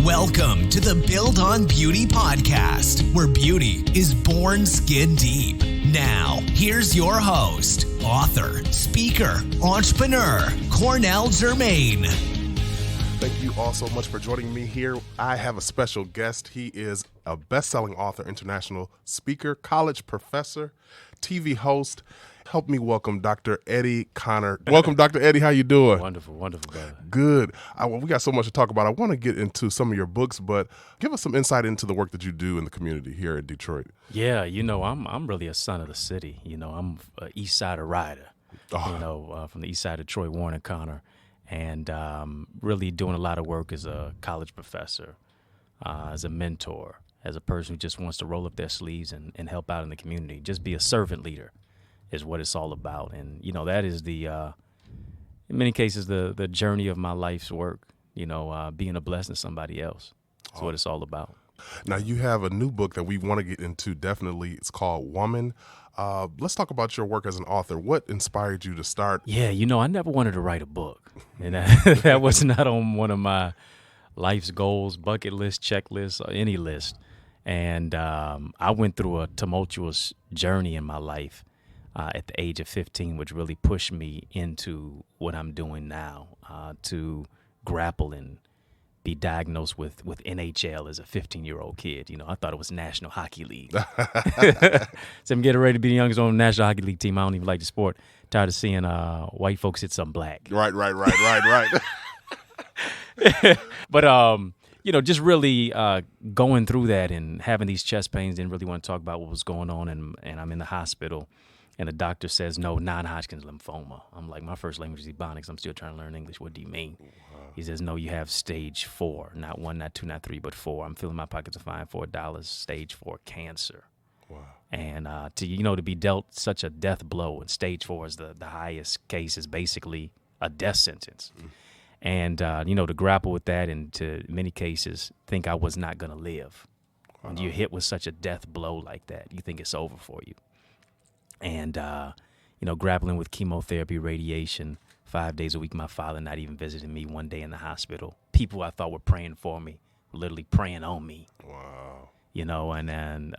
Welcome to the Build on Beauty podcast, where beauty is born skin deep. Now, here's your host, author, speaker, entrepreneur, Cornell Jermaine. Thank you all so much for joining me here. I have a special guest. He is a best-selling author, international speaker, college professor, TV host. Help me welcome Dr. Eddie Connor. Welcome, Dr. Eddie. How you doing? Wonderful, brother. Good. We got so much to talk about. I want to get into some of your books, but give us some insight into the work that you do in the community here in Detroit. Yeah, I'm really a son of the city. I'm an East Sider rider. From the East Side of Detroit, Warren and Connor, and really doing a lot of work as a college professor, as a mentor, as a person who just wants to roll up their sleeves and help out in the community. Just be a servant leader is what it's all about. And, that is in many cases, the journey of my life's work, being a blessing to somebody else. That's what it's all about. Now, you have a new book that we want to get into, definitely. It's called Woman. Let's talk about your work as an author. What inspired you to start? Yeah, I never wanted to write a book. And that was not on one of my life's goals, bucket list, checklist, or any list. And I went through a tumultuous journey in my life at the age of 15, which really pushed me into what I'm doing now, to grapple and be diagnosed with NHL as a 15-year-old kid. I thought it was National Hockey League. So I'm getting ready to be the youngest on the National Hockey League team. I don't even like the sport. Tired of seeing white folks hit some black. Right. But, just really going through that and having these chest pains, didn't really want to talk about what was going on, and I'm in the hospital. And the doctor says, no, non-Hodgkin's lymphoma. I'm like, my first language is Ebonics. I'm still trying to learn English. What do you mean? Wow. He says, no, you have stage 4. Not 1, not 2, not 3, but 4. I'm filling my pockets to find $4. Stage 4 cancer. Wow. And to be dealt such a death blow, and stage 4 is the highest case, is basically a death sentence. And, to grapple with that, and to in many cases think I was not going to live. Wow. When you're hit with such a death blow like that, you think it's over for you. And, grappling with chemotherapy, radiation, 5 days a week, my father not even visiting me, one day in the hospital. People I thought were praying for me, literally praying on me. Wow. And then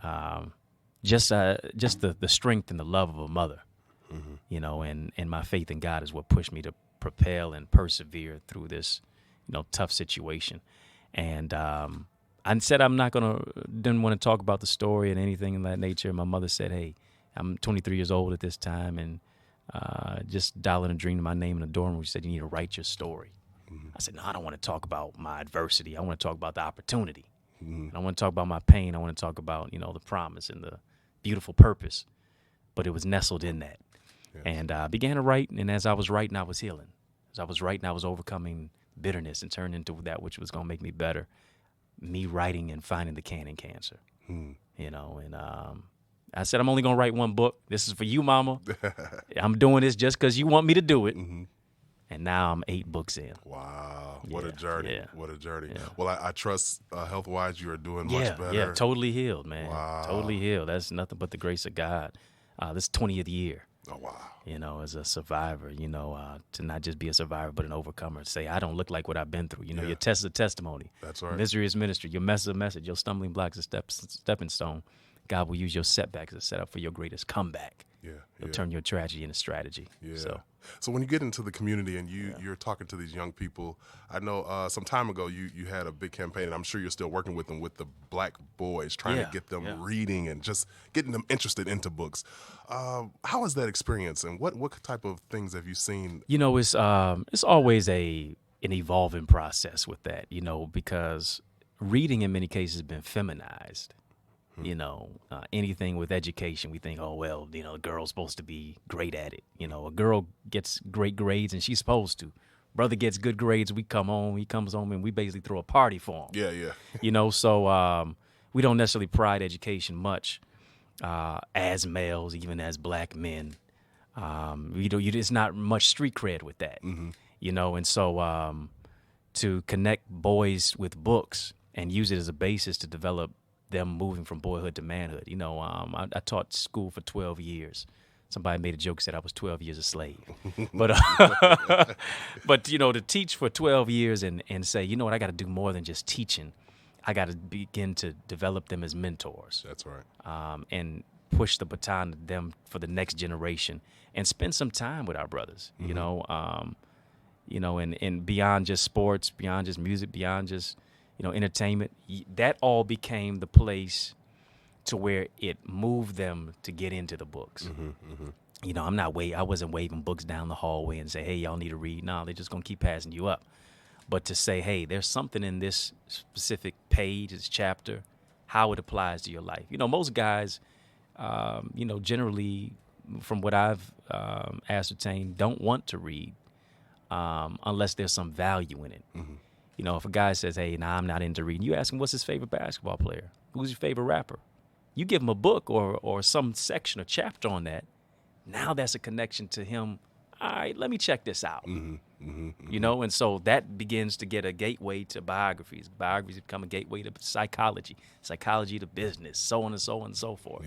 just the strength and the love of a mother, and my faith in God is what pushed me to propel and persevere through this, tough situation. And I said didn't want to talk about the story and anything of that nature. My mother said, hey, I'm 23 years old at this time, and just dialing a dream to my name in the dorm room. She said, you need to write your story. Mm-hmm. I said, no, I don't want to talk about my adversity. I want to talk about the opportunity. Mm-hmm. I want to talk about my pain. I want to talk about, the promise and the beautiful purpose. But it was nestled in that. Yes. And I began to write, and as I was writing, I was healing. As I was writing, I was overcoming bitterness and turning into that which was going to make me better. Me writing and finding the can in cancer. I said, I'm only going to write one book. This is for you, Mama. I'm doing this just because you want me to do it. Mm-hmm. And now I'm 8 books in. Wow. What a journey. Yeah. What a journey. Yeah. Well, I trust health-wise you are doing much better. Yeah, totally healed, man. Wow. Totally healed. That's nothing but the grace of God. This 20th year. Oh, wow. As a survivor, to not just be a survivor, but an overcomer. Say, I don't look like what I've been through. Your test is a testimony. That's right. Misery is ministry. Your mess is a message. Your stumbling block is a stepping stone. God will use your setbacks as a setup for your greatest comeback. He'll turn your tragedy into strategy. Yeah. So when you get into the community and you're talking to these young people, I know some time ago you had a big campaign, and I'm sure you're still working with them, with the black boys, trying to get them reading and just getting them interested into books. How is that experience, and what type of things have you seen? It's always an evolving process with that, because reading in many cases has been feminized. Anything with education, we think, a girl's supposed to be great at it. A girl gets great grades and she's supposed to. Brother gets good grades, he comes home, and we basically throw a party for him. Yeah. So we don't necessarily pride education much as males, even as black men. It's not much street cred with that. Mm-hmm. And so to connect boys with books and use it as a basis to develop them moving from boyhood to manhood. I taught school for 12 years. Somebody made a joke, said I was 12 years a slave. But but to teach for 12 years and say, you know what, I got to do more than just teaching. I got to begin to develop them as mentors. That's right. And push the baton to them for the next generation and spend some time with our brothers, and beyond just sports, beyond just music, beyond just, entertainment. That all became the place to where it moved them to get into the books. I wasn't waving books down the hallway and say, hey, y'all need to read. No, they're just going to keep passing you up. But to say, hey, there's something in this specific page, this chapter, how it applies to your life. Most guys, generally, from what I've ascertained, don't want to read unless there's some value in it. If a guy says, hey, I'm not into reading, you ask him what's his favorite basketball player, who's your favorite rapper. You give him a book or some section or chapter on that. Now that's a connection to him. All right, let me check this out. And so that begins to get a gateway to biographies. Biographies become a gateway to psychology to business, so on and so on and so forth.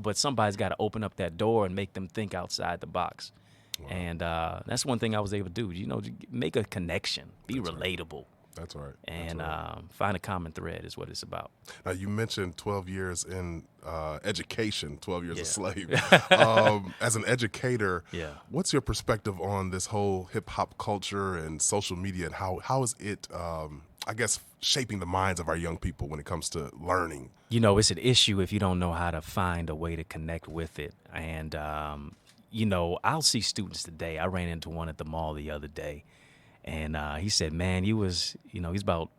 But somebody's got to open up that door and make them think outside the box. Wow. And that's one thing I was able to do, to make a connection, be relatable. That's right. And find a common thread is what it's about. Now, you mentioned 12 years in education, 12 years a slave. As an educator, what's your perspective on this whole hip-hop culture and social media, and how is it, shaping the minds of our young people when it comes to learning? It's an issue if you don't know how to find a way to connect with it. And, I'll see students today. I ran into one at the mall the other day. And he said, man, he's about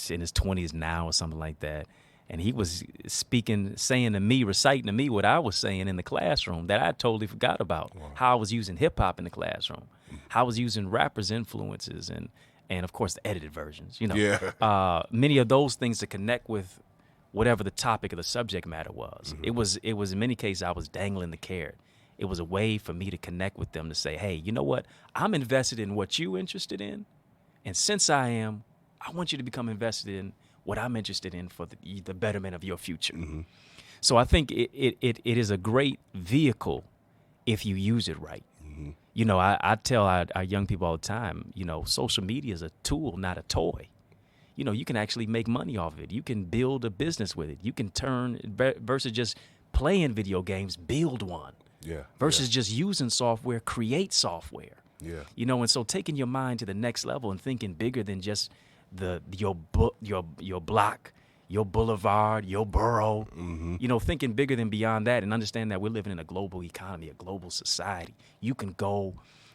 in his 20s now or something like that. And he was reciting to me what I was saying in the classroom that I totally forgot about. Wow. How I was using hip hop in the classroom, how I was using rappers' influences and of course the edited versions, many of those things to connect with whatever the topic of the subject matter was. It was in many cases I was dangling the carrot. It was a way for me to connect with them to say, hey, you know what? I'm invested in what you're interested in. And since I am, I want you to become invested in what I'm interested in for the betterment of your future. So I think it is a great vehicle if you use it right. I tell our young people all the time, social media is a tool, not a toy. You can actually make money off of it. You can build a business with it. You can versus just playing video games, build one. Versus just using software, create software. And so taking your mind to the next level and thinking bigger than just your block, your boulevard, your borough. Thinking bigger than beyond that, and understand that we're living in a global economy, a global society. You can go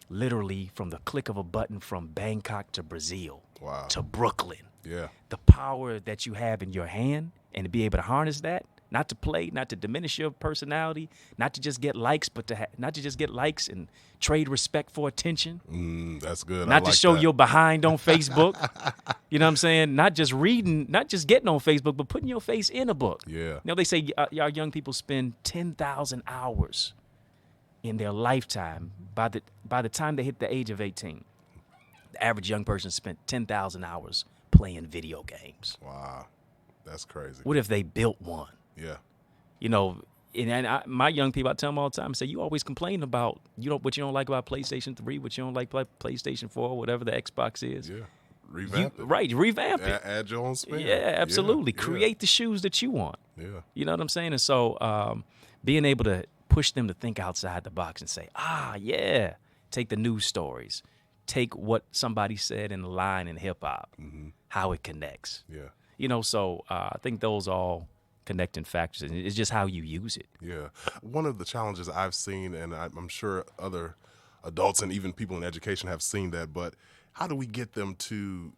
literally from the click of a button from Bangkok to Brazil, to Brooklyn. The power that you have in your hand, and to be able to harness that. Not to play, not to diminish your personality, not to just get likes, but not to just get likes and trade respect for attention. That's good. Not to show your behind on Facebook. You know what I'm saying? Not just reading, not just getting on Facebook, but putting your face in a book. They say our young people spend 10,000 hours in their lifetime. By the time they hit the age of 18, the average young person spent 10,000 hours playing video games. Wow, that's crazy. What if they built one? My young people, I tell them all the time, I say, you always complain about what you don't like about PlayStation 3, what you don't like about PlayStation 4, whatever the Xbox is. Revamp it. Right, revamp it. Add your own spin. Yeah, absolutely. Create the shoes that you want. You know what I'm saying? And so being able to push them to think outside the box and say, take the news stories, take what somebody said in the line in hip-hop, how it connects. So I think those all connecting factors, and it's just how you use it. One of the challenges I've seen, and I'm sure other adults and even people in education have seen that, but how do we get them to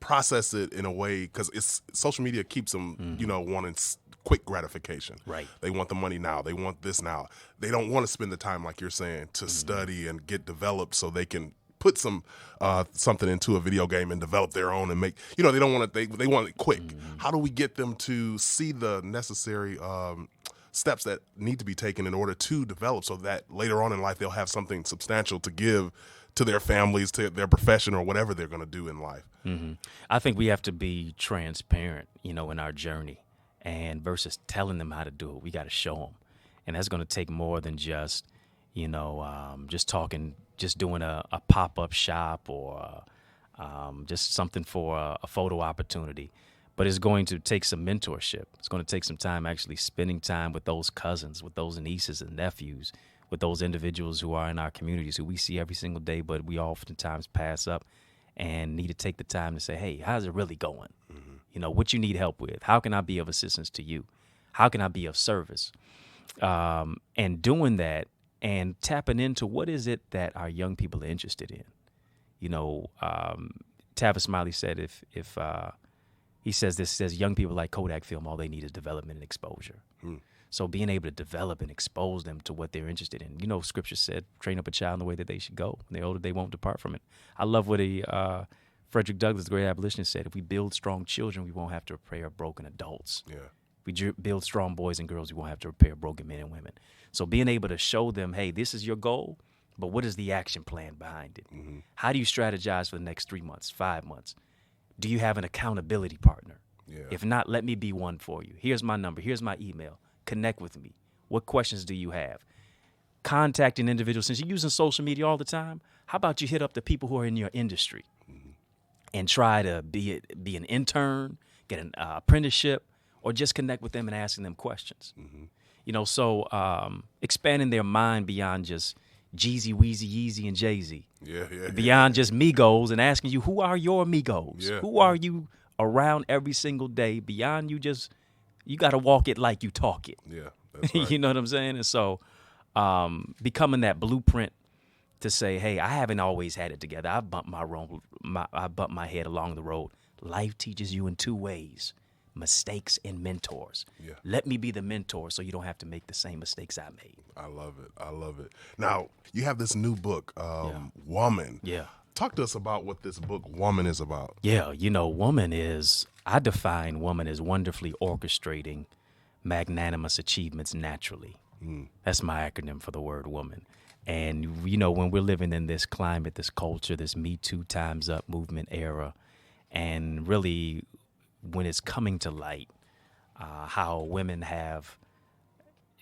process it in a way, because it's social media keeps them wanting quick gratification. Right. They want the money now. They want this now. They don't want to spend the time, like you're saying, to study and get developed so they can put some something into a video game and develop their own and make, they don't want it, they want it quick. How do we get them to see the necessary steps that need to be taken in order to develop so that later on in life they'll have something substantial to give to their families, to their profession, or whatever they're going to do in life? I think we have to be transparent, in our journey, and versus telling them how to do it, we got to show them. And that's going to take more than just, just talking, just doing a pop-up shop or just something for a photo opportunity. But it's going to take some mentorship. It's going to take some time actually spending time with those cousins, with those nieces and nephews, with those individuals who are in our communities who we see every single day, but we oftentimes pass up and need to take the time to say, hey, how's it really going? Mm-hmm. What you need help with? How can I be of assistance to you? How can I be of service? And doing that and tapping into what is it that our young people are interested in. Tavis Smiley said if he says young people like Kodak film, all they need is development and exposure. So being able to develop and expose them to what they're interested in. Scripture said, train up a child in the way that they should go. When they're older, they won't depart from it. I love what Frederick Douglass, the great abolitionist, said. If we build strong children, we won't have to repair broken adults. Yeah. If we build strong boys and girls, we won't have to repair broken men and women. So being able to show them, hey, this is your goal, but what is the action plan behind it? Mm-hmm. How do you strategize for the next 3 months, 5 months? Do you have an accountability partner? Yeah. If not, let me be one for you. Here's my number. Here's my email. Connect with me. What questions do you have? Contacting individuals. Since you're using social media all the time, how about you hit up the people who are in your industry and try to be an intern, get an apprenticeship, or just connect with them and asking them questions. So expanding their mind beyond just Jeezy, Weezy, Yeezy, and Jay-Z. Beyond just Migos and asking you, who are your Migos? Yeah. Who are you around every single day? Beyond you got to walk it like you talk it. Yeah, that's right. You know what I'm saying? And so becoming that blueprint to say, hey, I haven't always had it together. I bumped my head along the road. Life teaches you in two ways, mistakes and mentors. Yeah. Let me be the mentor so you don't have to make the same mistakes I made. I love it. Now, you have this new book, Woman. Yeah. Talk to us about what this book, Woman, is about. Yeah, I define woman as wonderfully orchestrating magnanimous achievements naturally. That's my acronym for the word woman. And, when we're living in this climate, this culture, this Me Too, Time's Up movement era, and really when it's coming to light, how women have,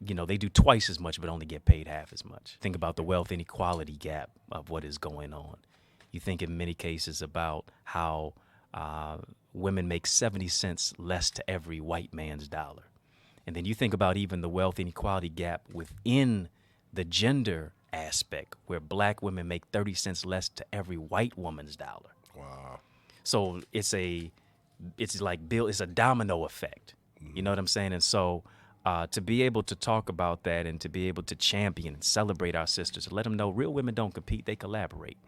they do twice as much but only get paid half as much. Think about the wealth inequality gap of what is going on. You think in many cases about how women make 70 cents less to every white man's dollar. And then you think about even the wealth inequality gap within the gender aspect, where black women make 30 cents less to every white woman's dollar. Wow. So it's a domino effect. You know what I'm saying? And so to be able to talk about that and to be able to champion and celebrate our sisters, to let them know real women don't compete, they collaborate.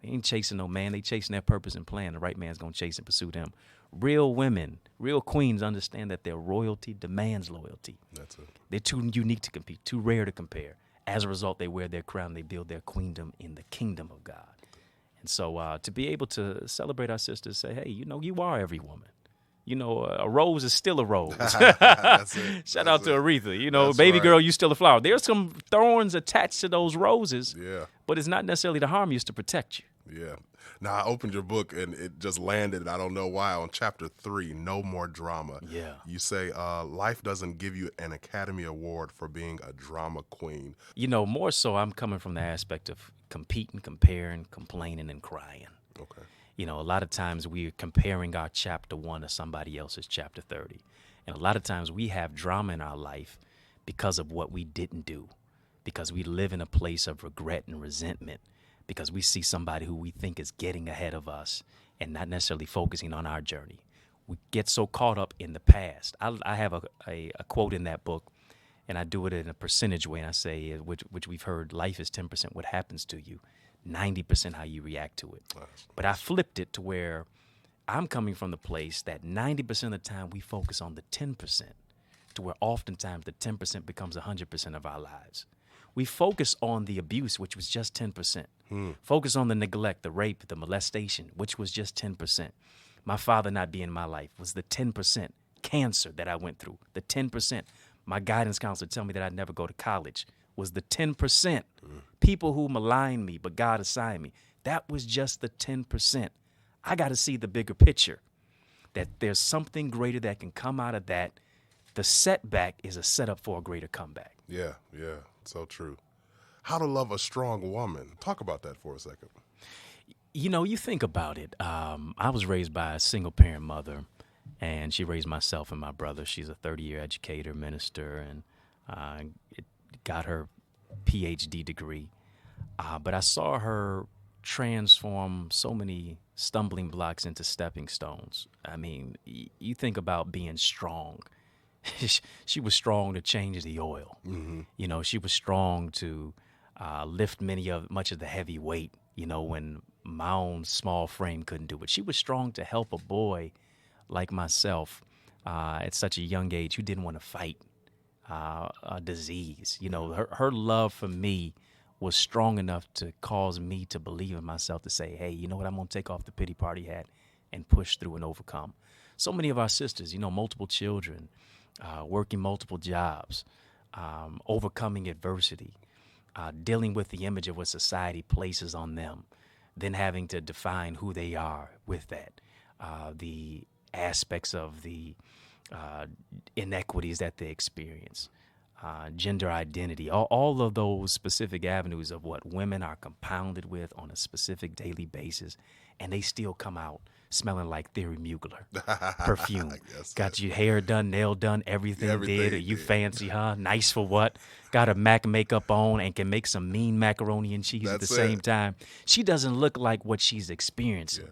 They ain't chasing no man. They chasing their purpose and plan. The right man's going to chase and pursue them. Real women, real queens understand that their royalty demands loyalty. That's it. They're too unique to compete, too rare to compare. As a result, they wear their crown. They build their queendom in the kingdom of God. And so to be able to celebrate our sisters, say, hey, you are every woman. A rose is still a rose. That's it. Shout out to Aretha. That's baby right. Girl, you still a flower. There's some thorns attached to those roses, but it's not necessarily to harm you, it's to protect you. Yeah. Now, I opened your book, and it just landed, I don't know why, on chapter 3, No More Drama. Yeah. You say, life doesn't give you an Academy Award for being a drama queen. More so I'm coming from the aspect of competing, comparing, complaining, and crying. Okay. A lot of times we're comparing our chapter 1 to somebody else's chapter 30. And a lot of times we have drama in our life because of what we didn't do, because we live in a place of regret and resentment, because we see somebody who we think is getting ahead of us and not necessarily focusing on our journey. We get so caught up in the past. I have a quote in that book, and I do it in a percentage way, and I say, which we've heard, life is 10% what happens to you, 90% how you react to it. But I flipped it to where I'm coming from the place that 90% of the time we focus on the 10%, to where oftentimes the 10% becomes 100% of our lives. We focus on the abuse, which was just 10%. Focus on the neglect, the rape, the molestation, which was just 10%. My father not being in my life was the 10%. Cancer that I went through, the 10%. My guidance counselor tell me that I'd never go to college was the 10%. People who malign me, but God assigned me. That was just the 10%. I got to see the bigger picture, that there's something greater that can come out of that the setback is a setup for a greater comeback. Yeah, so true. How to love a strong woman. Talk about that for a second. You know, you think about it. I was raised by a single-parent mother, and she raised myself and my brother. She's a 30-year educator, minister, and got her PhD degree. But I saw her transform so many stumbling blocks into stepping stones. I mean, you think about being strong. She was strong to change the oil. Mm-hmm. You know, she was strong to lift much of the heavy weight, you know, when my own small frame couldn't do it. She was strong to help a boy like myself at such a young age who didn't want to fight a disease. You know, her love for me was strong enough to cause me to believe in myself, to say, hey, you know what, I'm going to take off the pity party hat and push through and overcome. So many of our sisters, you know, multiple children, working multiple jobs, overcoming adversity, dealing with the image of what society places on them, then having to define who they are with that, the aspects of the inequities that they experience, gender identity, all of those specific avenues of what women are compounded with on a specific daily basis, and they still come out smelling like Theory Mugler perfume. Got your hair done, nail done, everything did. You fancy, huh? Nice for what? Got her MAC makeup on and can make some mean macaroni and cheese at the same time. She doesn't look like what she's experiencing. Yeah.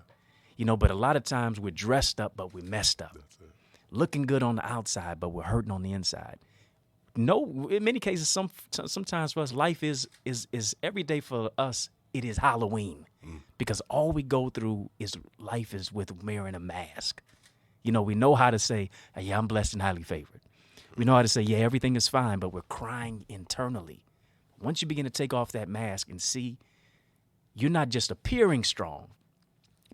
You know, but a lot of times we're dressed up, but we're messed up. Looking good on the outside, but we're hurting on the inside. No, in many cases, sometimes for us, life is every day for us. It is Halloween because all we go through is life is with wearing a mask. You know, we know how to say, hey, yeah, I'm blessed and highly favored. We know how to say, yeah, everything is fine, but we're crying internally. Once you begin to take off that mask and see you're not just appearing strong,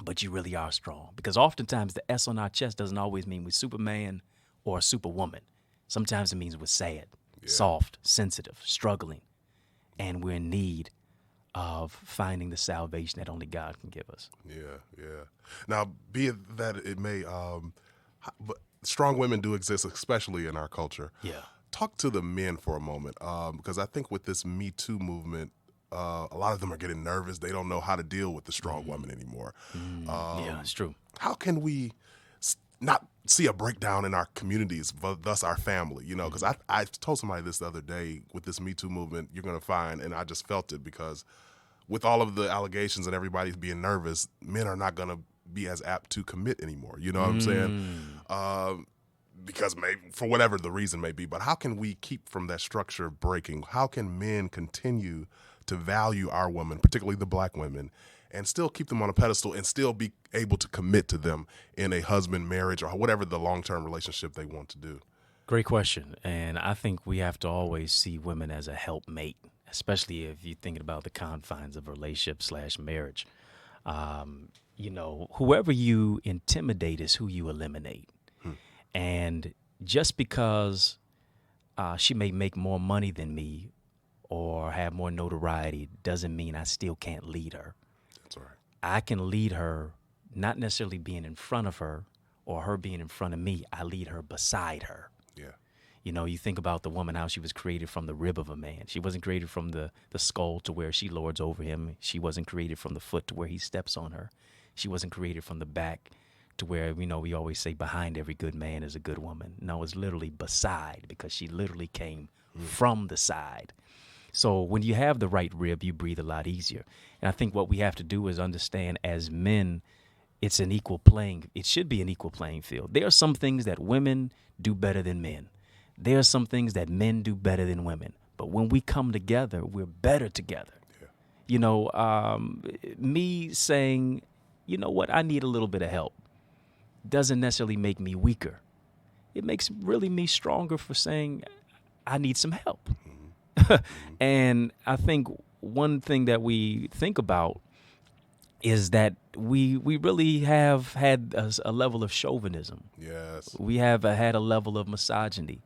but you really are strong. Because oftentimes the S on our chest doesn't always mean we're Superman or a Superwoman. Sometimes it means we're sad, soft, sensitive, struggling, and we're in need of finding the salvation that only God can give us. Yeah. Now, be it that it may, but strong women do exist, especially in our culture. Yeah. Talk to the men for a moment, because I think with this Me Too movement, a lot of them are getting nervous. They don't know how to deal with the strong woman anymore. Yeah, it's true. How can we not see a breakdown in our communities, thus our family, you know, because I told somebody this the other day, with this Me Too movement, you're going to find, and I just felt it, because with all of the allegations and everybody being nervous, men are not going to be as apt to commit anymore. You know what I'm saying? Because maybe for whatever the reason may be, but how can we keep from that structure breaking? How can men continue to value our women, particularly the black women, and still keep them on a pedestal and still be able to commit to them in a husband, marriage, or whatever the long-term relationship they want to do? Great question. And I think we have to always see women as a helpmate, especially if you're thinking about the confines of relationship/marriage. You know, whoever you intimidate is who you eliminate. And just because she may make more money than me or have more notoriety doesn't mean I still can't lead her. That's all right. I can lead her, not necessarily being in front of her or her being in front of me. I lead her beside her. Yeah. You know, you think about the woman, how she was created from the rib of a man. She wasn't created from the skull to where she lords over him. She wasn't created from the foot to where he steps on her. She wasn't created from the back to where, you know, we always say behind every good man is a good woman. No, it's literally beside, because she literally came from the side. So when you have the right rib, you breathe a lot easier. And I think what we have to do is understand, as men, it should be an equal playing field. There are some things that women do better than men. There are some things that men do better than women. But when we come together, we're better together. Yeah. You know, me saying, you know what, I need a little bit of help doesn't necessarily make me weaker. It makes really me stronger for saying I need some help. And I think one thing that we think about is that we really have had a level of chauvinism. Yes. We have had a level of misogyny.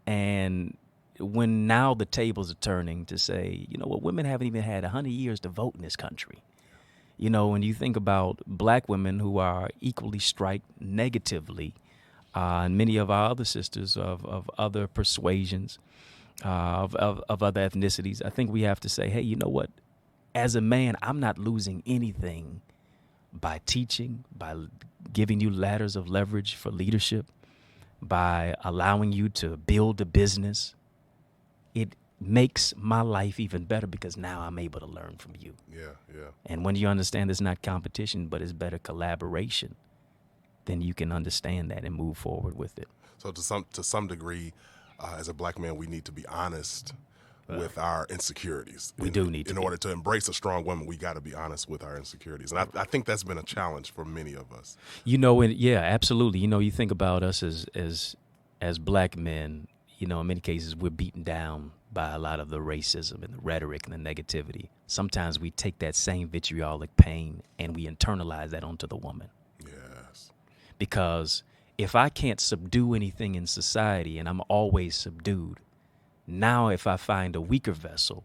And when now the tables are turning to say, you know what, women haven't even had 100 years to vote in this country. You know, when you think about black women who are equally striked negatively and many of our other sisters of other persuasions, of other ethnicities, I think we have to say, hey, you know what? As a man, I'm not losing anything by teaching, by giving you ladders of leverage for leadership, by allowing you to build a business. It makes my life even better because now I'm able to learn from you. Yeah. And when you understand it's not competition, but it's better collaboration, then you can understand that and move forward with it. So to some degree, as a black man, we need to be honest with our insecurities. We do need to. In order to embrace a strong woman, we got to be honest with our insecurities. And I think that's been a challenge for many of us. Yeah, absolutely. You think about us as black men, in many cases, we're beaten down by a lot of the racism and the rhetoric and the negativity. Sometimes we take that same vitriolic pain and we internalize that onto the woman. Yes. Because if I can't subdue anything in society and I'm always subdued, now if I find a weaker vessel,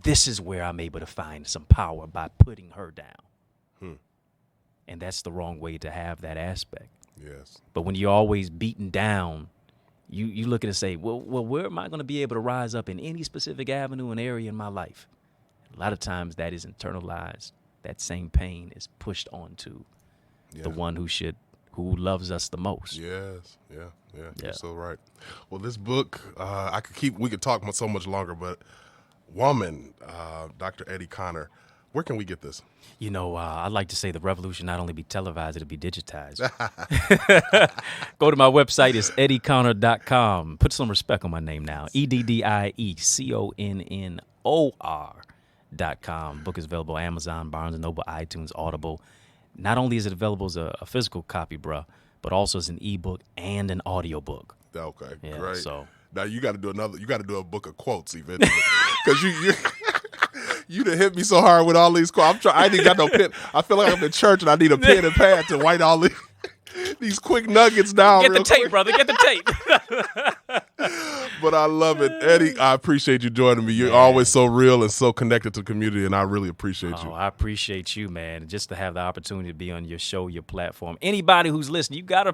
this is where I'm able to find some power by putting her down. And that's the wrong way to have that aspect. Yes. But when you're always beaten down, you look at it and say, well, where am I going to be able to rise up in any specific avenue and area in my life? A lot of times that is internalized. That same pain is pushed onto the one who loves us the most. Yes. Yeah. You're so right. Well, this book, we could talk so much longer, but Woman, Dr. Eddie Connor, where can we get this? I'd like to say the revolution not only be televised, it'll be digitized. Go to my website. It's eddieconnor.com. Put some respect on my name now. EDDIECONNOR.com. Book is available on Amazon, Barnes & Noble, iTunes, Audible. Not only is it available as a physical copy, bruh, but also as an ebook and an audiobook. Okay, yeah, great. So now you got to do a book of quotes eventually, because you done hit me so hard with all these quotes. I ain't even got no pen. I feel like I'm in church and I need a pen and pad to write all these quick nuggets down. Get the tape, brother. Get the tape. But I love it. Eddie, I appreciate you joining me. You're always so real and so connected to the community, and I really appreciate you. I appreciate you, man. Just to have the opportunity to be on your show, your platform. Anybody who's listening, you gotta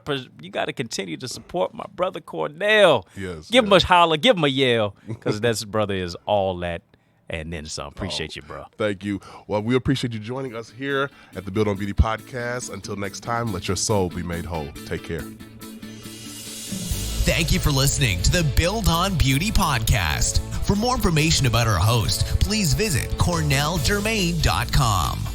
continue to support my brother Cornell. Yes. Give him a holler, give him a yell, because that brother is all that and then some. Appreciate you, bro. Thank you. Well, we appreciate you joining us here at the Build on Beauty podcast. Until next time, let your soul be made whole. Take care. Thank you for listening to the Build on Beauty podcast. For more information about our host, please visit CornellJermaine.com.